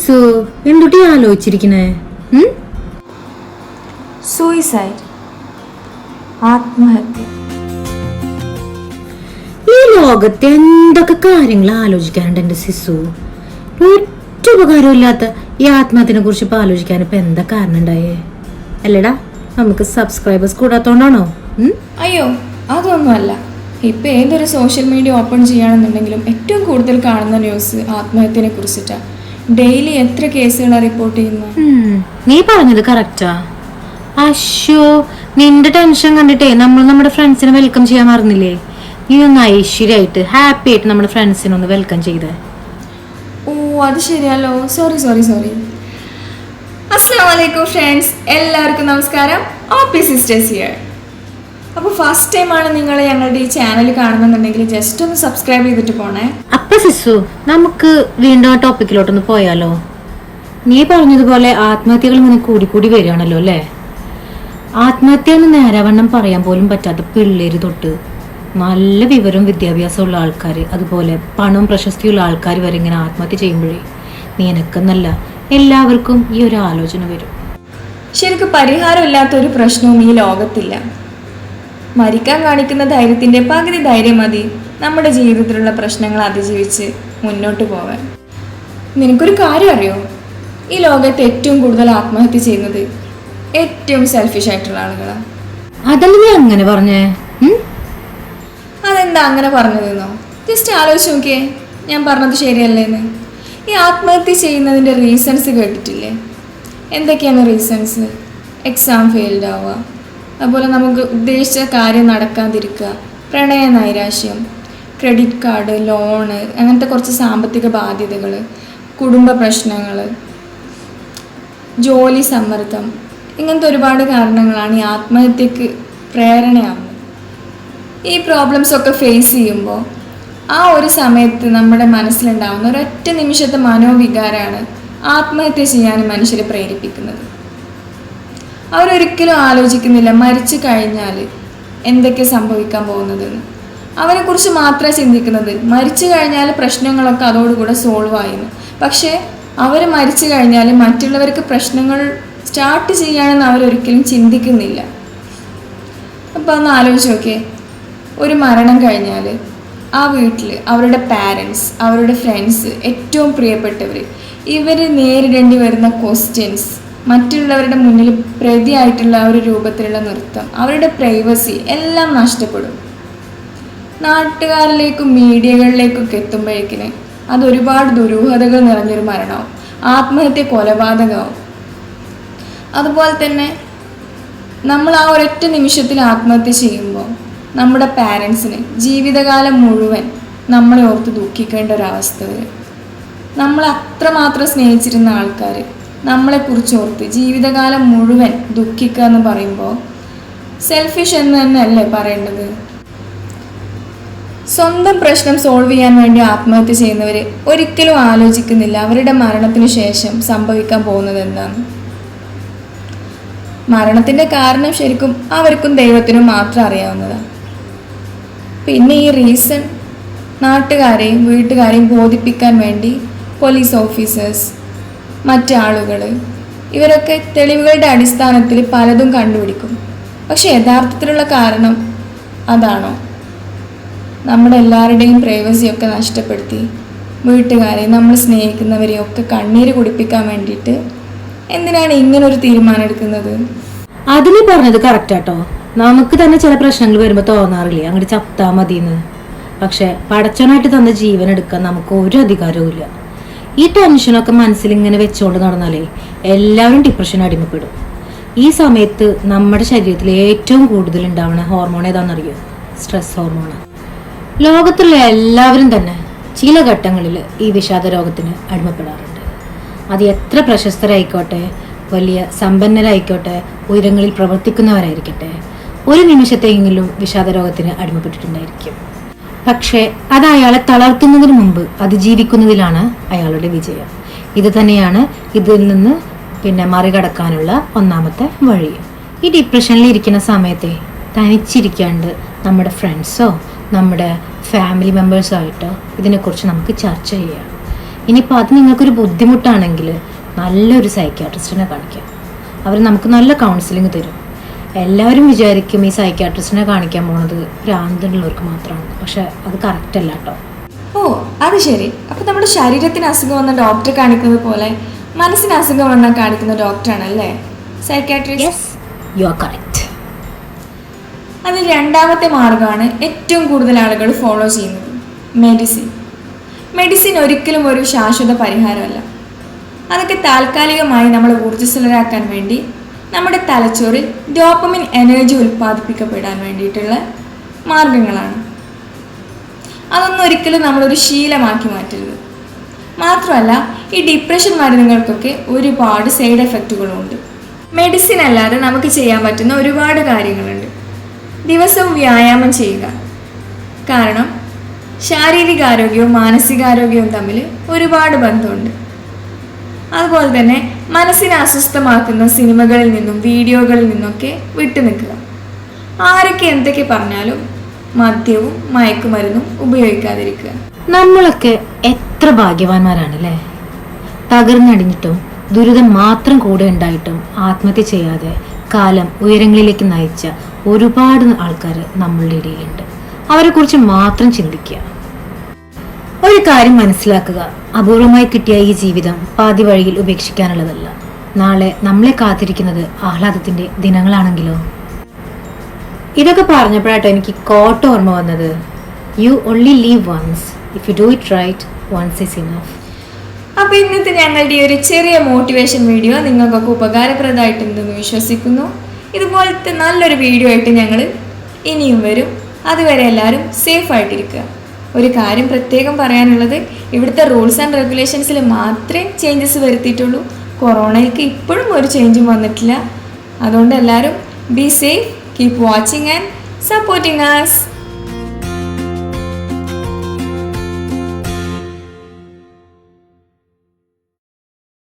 സിസു എന്തുട്ടി ആലോചിച്ചിരിക്കണേ? Suicide, ആത്മഹത്യ. ഈ ലോകത്ത് എന്തൊക്കെ കാര്യങ്ങൾ ആലോചിക്കാനുണ്ട് എന്റെ സിസു. ഒറ്റ ഉപകാരമില്ലാത്ത ഈ ആത്മഹത്യനെ കുറിച്ച് ഇപ്പൊ ആലോചിക്കാൻ ഇപ്പൊ എന്താ കാരണം ഉണ്ടായേ? അല്ലടാ, നമുക്ക് സബ്സ്ക്രൈബേഴ്സ് കൂടാത്തോണ്ടാണോ? അയ്യോ, അതൊന്നുമല്ല. ഇപ്പം ഏതൊരു സോഷ്യൽ മീഡിയ ഓപ്പൺ ചെയ്യുകയാണെന്നുണ്ടെങ്കിലും ഏറ്റവും കൂടുതൽ കാണുന്ന ന്യൂസ് ആത്മഹത്യനെ കുറിച്ചിട്ടാണ്. ഡെയിലി എത്ര കേസുകളാണ് റിപ്പോർട്ട് ചെയ്യുന്നത്? നീ പറഞ്ഞത് കറക്റ്റാ. അശ്യോ, നിന്റെ ടെൻഷൻ കണ്ടിട്ടേ നമ്മൾ നമ്മുടെ ഫ്രണ്ട്സിനെ വെൽക്കം ചെയ്യാൻ മറന്നില്ലേ? നീ ഒന്ന് ഐശ്വര്യമായിട്ട് ഹാപ്പി ആയിട്ട് നമ്മുടെ ഫ്രണ്ട്സിനെ ഒന്ന് വെൽക്കം ചെയ്തേ. ഓ, അത് ശരിയല്ലോ. സോറി. അസ്സലാമു അലൈക്കും ഫ്രണ്ട്സ്, എല്ലാവർക്കും നമസ്കാരം. OP sisters here. അപ്പോൾ ഫസ്റ്റ് ടൈമാണ് നിങ്ങൾ ഞങ്ങളുടെ ഈ ചാനൽ കാണുന്നുണ്ടെങ്കിൽ ജസ്റ്റ് ഒന്ന് സബ്സ്ക്രൈബ് ചെയ്തിട്ട് പോണേ. അപ്പൊ സിസു, നമുക്ക് വീണ്ടും ആ ടോപ്പിക്കിലോട്ടൊന്ന് പോയാലോ? നീ പറഞ്ഞതുപോലെ ആത്മഹത്യകൾ ഇങ്ങനെ കൂടി വരികയാണല്ലോ അല്ലേ? ആത്മഹത്യ എന്ന് നേരാവണ്ണം പറയാൻ പോലും പറ്റാത്ത പിള്ളേര് തൊട്ട് നല്ല വിവരവും വിദ്യാഭ്യാസമുള്ള ആൾക്കാർ, അതുപോലെ പണവും പ്രശസ്തിയുള്ള ആൾക്കാർ വരെ ഇങ്ങനെ ആത്മഹത്യ ചെയ്യുമ്പോഴേ നിനക്കെന്നല്ല എല്ലാവർക്കും ഈ ഒരു ആലോചന വരും. ശരിക്കും പരിഹാരമില്ലാത്ത ഒരു പ്രശ്നവും ഈ ലോകത്തില്ല. മരിക്കാൻ കാണിക്കുന്ന ധൈര്യത്തിന്റെ പകുതി ധൈര്യം മതി നമ്മുടെ ജീവിതത്തിലുള്ള പ്രശ്നങ്ങൾ അതിജീവിച്ച് മുന്നോട്ട് പോകാൻ. നിനക്കൊരു കാര്യം അറിയോ? ഈ ലോകത്ത് ഏറ്റവും കൂടുതൽ ആത്മഹത്യ ചെയ്യുന്നത് ഏറ്റവും സെൽഫിഷ് ആയിട്ടുള്ള ആളുകളാണ്. അതല്ല നീ അങ്ങനെ പറഞ്ഞേ? അതെന്താ അങ്ങനെ പറഞ്ഞതെന്നോ? ജസ്റ്റ് ആലോചിച്ച് നോക്കിയേ, ഞാൻ പറഞ്ഞത് ശരിയല്ലേന്ന്. ഈ ആത്മഹത്യ ചെയ്യുന്നതിൻ്റെ റീസൺസ് കേട്ടിട്ടില്ലേ? എന്തൊക്കെയാണ് റീസൺസ്? എക്സാം ഫെയിൽഡ് ആവുക, അതുപോലെ നമുക്ക് ഉദ്ദേശിച്ച കാര്യം നടക്കാതിരിക്കുക, പ്രണയ നൈരാശ്യം, ക്രെഡിറ്റ് കാർഡ്, ലോണ്, അങ്ങനത്തെ കുറച്ച് സാമ്പത്തിക ബാധ്യതകൾ, കുടുംബ പ്രശ്നങ്ങൾ, ജോലി സമ്മർദ്ദം, ഇങ്ങനത്തെ ഒരുപാട് കാരണങ്ങളാണ് ഈ ആത്മഹത്യക്ക് പ്രേരണയാവുന്നത്. ഈ പ്രോബ്ലംസ് ഒക്കെ ഫേസ് ചെയ്യുമ്പോൾ ആ ഒരു സമയത്ത് നമ്മുടെ മനസ്സിലുണ്ടാവുന്ന ഒരൊറ്റ നിമിഷത്തെ മനോവികാരമാണ് ആത്മഹത്യ ചെയ്യാൻ മനുഷ്യരെ പ്രേരിപ്പിക്കുന്നത്. അവരൊരിക്കലും ആലോചിക്കുന്നില്ല മരിച്ചു കഴിഞ്ഞാൽ എന്തൊക്കെ സംഭവിക്കാൻ പോകുന്നതെന്ന്. അവരെക്കുറിച്ച് മാത്രമേ ചിന്തിക്കുന്നത് മരിച്ചു കഴിഞ്ഞാൽ പ്രശ്നങ്ങളൊക്കെ അതോടുകൂടെ സോൾവ് ആയിരുന്നു. പക്ഷേ അവർ മരിച്ചു കഴിഞ്ഞാൽ മറ്റുള്ളവർക്ക് പ്രശ്നങ്ങൾ സ്റ്റാർട്ട് ചെയ്യാനെന്ന് അവരൊരിക്കലും ചിന്തിക്കുന്നില്ല. അപ്പോൾ ഒന്ന് ആലോചിച്ച് നോക്കിയേ, ഒരു മരണം കഴിഞ്ഞാൽ ആ വീട്ടിൽ അവരുടെ പാരൻസ്, അവരുടെ ഫ്രണ്ട്സ്, ഏറ്റവും പ്രിയപ്പെട്ടവർ, ഇവർ നേരിടേണ്ടി വരുന്ന ക്വസ്റ്റ്യൻസ്, മറ്റുള്ളവരുടെ മുന്നിൽ പ്രതിയായിട്ടുള്ള ഒരു രൂപത്തിലുള്ള നൃത്തം, അവരുടെ പ്രൈവസി എല്ലാം നഷ്ടപ്പെടും. നാട്ടുകാരിലേക്കും മീഡിയകളിലേക്കൊക്കെ എത്തുമ്പോഴേക്കിന് അതൊരുപാട് ദുരൂഹതകൾ നിറഞ്ഞൊരു മരണമാവും, ആത്മഹത്യ കൊലപാതകമാവും. അതുപോലെ തന്നെ നമ്മൾ ആ ഒരൊറ്റ നിമിഷത്തിൽ ആത്മഹത്യ ചെയ്യുമ്പോൾ നമ്മുടെ പാരൻസിന് ജീവിതകാലം മുഴുവൻ നമ്മളെ ഓർത്ത് ദുഃഖിക്കേണ്ട ഒരവസ്ഥ വരും. നമ്മൾ അത്രമാത്രം സ്നേഹിച്ചിരുന്ന ആൾക്കാർ നമ്മളെക്കുറിച്ച് ഓർത്ത് ജീവിതകാലം മുഴുവൻ ദുഃഖിക്കുക എന്ന് പറയുമ്പോൾ സെൽഫിഷ് എന്ന് തന്നെ അല്ലേ പറയേണ്ടത്? സ്വന്തം പ്രശ്നം സോൾവ് ചെയ്യാൻ വേണ്ടി ആത്മഹത്യ ചെയ്യുന്നവർ ഒരിക്കലും ആലോചിക്കുന്നില്ല അവരുടെ മരണത്തിന് ശേഷം സംഭവിക്കാൻ പോകുന്നത് എന്താണ്. മരണത്തിൻ്റെ കാരണം ശരിക്കും അവർക്കും ദൈവത്തിനും മാത്രം അറിയാവുന്നതാണ്. പിന്നെ ഈ റീസൺ നാട്ടുകാരെയും വീട്ടുകാരെയും ബോധിപ്പിക്കാൻ വേണ്ടി പോലീസ് ഓഫീസേഴ്സ്, മറ്റാളുകൾ, ഇവരൊക്കെ തെളിവുകളുടെ അടിസ്ഥാനത്തിൽ പലതും കണ്ടുപിടിക്കും. പക്ഷെ യഥാർത്ഥത്തിലുള്ള കാരണം അതാണോ? നമ്മുടെ എല്ലാവരുടെയും പ്രൈവസിയൊക്കെ നഷ്ടപ്പെടുത്തി വീട്ടുകാരെ, നമ്മൾ സ്നേഹിക്കുന്നവരെയും ഒക്കെ കണ്ണീര് കുടിപ്പിക്കാൻ വേണ്ടിയിട്ട് എന്തിനാണ് ഇങ്ങനൊരു തീരുമാനം എടുക്കുന്നത്? അതിന് പറഞ്ഞത് കറക്റ്റാട്ടോ. നമുക്ക് തന്നെ ചില പ്രശ്നങ്ങൾ വരുമ്പോൾ തോന്നാറില്ലേ അങ്ങോട്ട് ചത്താ മതിയെന്ന്. പക്ഷെ പടച്ചവനായിട്ട് തന്ന ജീവൻ എടുക്കാൻ നമുക്ക് ഒരു അധികാരവും ഇല്ല. ഈ ടെൻഷനൊക്കെ മനസ്സിൽ ഇങ്ങനെ വെച്ചുകൊണ്ട് നടന്നാലേ എല്ലാവരും ഡിപ്രഷൻ അടിമപ്പെടും. ഈ സമയത്ത് നമ്മുടെ ശരീരത്തിൽ ഏറ്റവും കൂടുതൽ ഉണ്ടാവുന്ന ഹോർമോൺ ഏതാണെന്നറിയോ? Stress hormone. ലോകത്തുള്ള എല്ലാവരും തന്നെ ചില ഘട്ടങ്ങളിൽ ഈ വിഷാദ രോഗത്തിന് അടിമപ്പെടാറുണ്ട്. അത് എത്ര പ്രശസ്തരായിക്കോട്ടെ, വലിയ സമ്പന്നരായിക്കോട്ടെ, ഉയരങ്ങളിൽ പ്രവർത്തിക്കുന്നവരായിരിക്കട്ടെ, ഒരു നിമിഷത്തെങ്കിലും വിഷാദ രോഗത്തിന് അടിമപ്പെട്ടിട്ടുണ്ടായിരിക്കും. പക്ഷേ അത് അയാളെ തളർത്തുന്നതിന് മുമ്പ് അതിജീവിക്കുന്നതിലാണ് അയാളുടെ വിജയം. ഇത് തന്നെയാണ് ഇതിൽ നിന്ന് മറികടക്കാനുള്ള ഒന്നാമത്തെ വഴി. ഈ ഡിപ്രഷനിൽ ഇരിക്കുന്ന സമയത്തെ തനിച്ചിരിക്കാണ്ട് നമ്മുടെ ഫ്രണ്ട്സോ നമ്മുടെ ഫാമിലി മെമ്പേഴ്സോ ആയിട്ടോ ഇതിനെക്കുറിച്ച് നമുക്ക് ചർച്ച ചെയ്യാം. ഇനിയിപ്പോൾ അത് നിങ്ങൾക്കൊരു ബുദ്ധിമുട്ടാണെങ്കിൽ നല്ലൊരു സൈക്യാട്രിസ്റ്റിനെ കാണിക്കാം. അവർ നമുക്ക് നല്ല കൗൺസിലിംഗ് തരും. എല്ലാവരും വിചാരിക്കും ഈ സൈക്യാട്രിസ്റ്റിനെ കാണിക്കാൻ പോണത് ഭ്രാന്തുള്ളവർക്ക് മാത്രമാണ്. പക്ഷെ അത് കറക്റ്റ് അല്ല കേട്ടോ. ഓ അത് ശരി. അപ്പം നമ്മുടെ ശരീരത്തിന് അസുഖം വന്ന ഡോക്ടറെ കാണിക്കുന്നത് പോലെ മനസ്സിന് അസുഖം വന്നാൽ കാണിക്കുന്ന ഡോക്ടറാണല്ലേ psychiatrist? Yes, you are correct. അതിൽ രണ്ടാമത്തെ മാർഗമാണ് ഏറ്റവും കൂടുതൽ ആളുകൾ ഫോളോ ചെയ്യുന്നത്, മെഡിസിൻ. മെഡിസിൻ ഒരിക്കലും ഒരു ശാശ്വത പരിഹാരമല്ല. അതൊക്കെ താൽക്കാലികമായി നമ്മളെ ഊർജ്ജസ്വലരാക്കാൻ വേണ്ടി നമ്മുടെ തലച്ചോറിൽ ഡോപ്പമിൻ എനർജി ഉൽപ്പാദിപ്പിക്കപ്പെടാൻ വേണ്ടിയിട്ടുള്ള മാർഗങ്ങളാണ്. അതൊന്നും ഒരിക്കലും നമ്മളൊരു ശീലമാക്കി മാറ്റരുത്. മാത്രമല്ല ഈ ഡിപ്രഷൻ മരുന്നുകൾക്കൊക്കെ ഒരുപാട് സൈഡ് എഫക്റ്റുകളുണ്ട്. മെഡിസിൻ അല്ലാതെ നമുക്ക് ചെയ്യാൻ പറ്റുന്ന ഒരുപാട് കാര്യങ്ങളുണ്ട്. ദിവസവും വ്യായാമം ചെയ്യുക. കാരണം ശാരീരികാരോഗ്യവും മാനസികാരോഗ്യവും തമ്മിൽ ഒരുപാട് ബന്ധമുണ്ട്. അതുപോലെ തന്നെ മനസ്സിനെ അസ്വസ്ഥമാക്കുന്ന സിനിമകളിൽ നിന്നും വീഡിയോകളിൽ നിന്നൊക്കെ വിട്ടുനിൽക്കുക. ആരൊക്കെ എന്തൊക്കെ പറഞ്ഞാലും മദ്യവും മയക്കുമരുന്നും ഉപയോഗിക്കാതിരിക്കുക. നമ്മളൊക്കെ എത്ര ഭാഗ്യവാന്മാരാണല്ലേ. തകർന്നടിഞ്ഞിട്ടും ദുരിതം മാത്രം കൂടെ ഉണ്ടായിട്ടും ആത്മഹത്യ ചെയ്യാതെ കാലം ഉയരങ്ങളിലേക്ക് നയിച്ച ഒരുപാട് ആൾക്കാർ നമ്മളുടെ ഇടയിലുണ്ട്. അവരെ കുറിച്ച് മാത്രം ചിന്തിക്കുക. ഒരു കാര്യം മനസ്സിലാക്കുക, അപൂർവമായി കിട്ടിയ ഈ ജീവിതം പാതി വഴിയിൽ ഉപേക്ഷിക്കാനുള്ളതല്ല. നാളെ നമ്മളെ കാത്തിരിക്കുന്നത് ആഹ്ലാദത്തിന്റെ ദിനങ്ങളാണെങ്കിലോ. ഇതൊക്കെ പറഞ്ഞപ്പോഴാട്ടോ എനിക്ക് കോട്ട് ഓർമ്മ വന്നത്. You only live once, if you do it right once is enough. അപ്പോൾ ഇന്നത്തെ ഞങ്ങളുടെ ഈ ഒരു ചെറിയ മോട്ടിവേഷൻ വീഡിയോ നിങ്ങൾക്കൊക്കെ ഉപകാരപ്രദമായിട്ടുണ്ടെന്ന് വിശ്വസിക്കുന്നു. ഇതുപോലത്തെ നല്ലൊരു വീഡിയോ ആയിട്ട് ഞങ്ങൾ ഇനിയും വരും. അതുവരെ എല്ലാവരും സേഫ് ആയിട്ടിരിക്കുക. ഒരു കാര്യം പ്രത്യേകം പറയാനുള്ളത്, ഇവിടുത്തെ റൂൾസ് ആൻഡ് റെഗുലേഷൻസിൽ മാത്രമേ ചേഞ്ചസ് വരുത്തിയിട്ടുള്ളൂ. കൊറോണയ്ക്ക് ഇപ്പോഴും ഒരു ചേഞ്ചും വന്നിട്ടില്ല. അതുകൊണ്ട് എല്ലാവരും be safe, keep watching and supporting us.